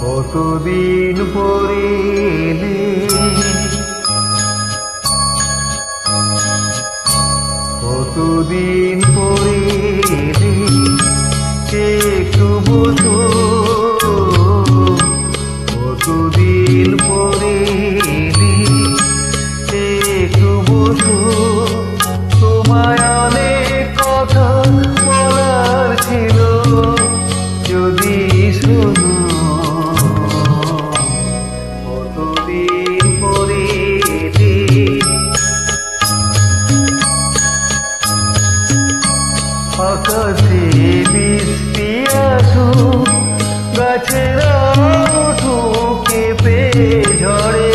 কতদিন পরে এলে, কতদিন পরে এলে, একটু বসো, কতদিন পরে এলে, একটু বসো, তোমায় অনেক কথা বলার ছিল, যদি শোনো। কতদিন পরে এলে, আকাশে বৃষ্টি আসুক, গাছেরা উঠুক কেঁপে ঝরে,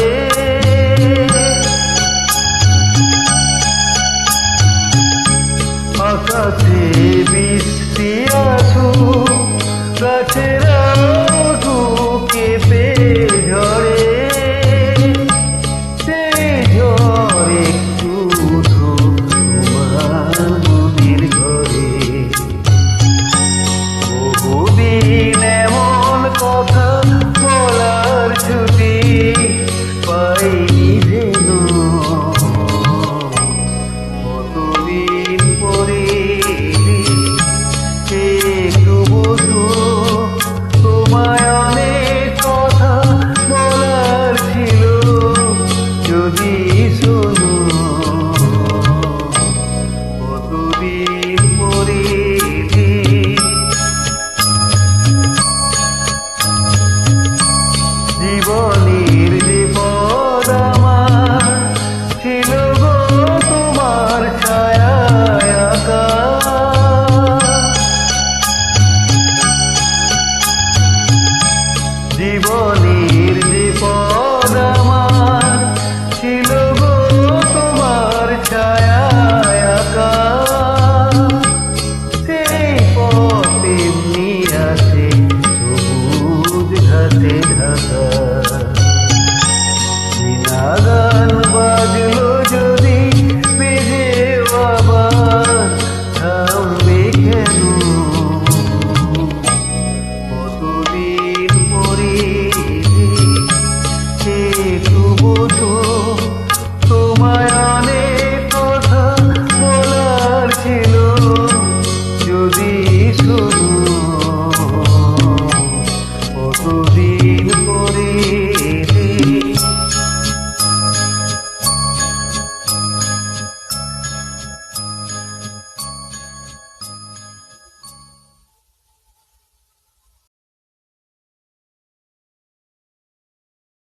আকাশে বৃষ্টি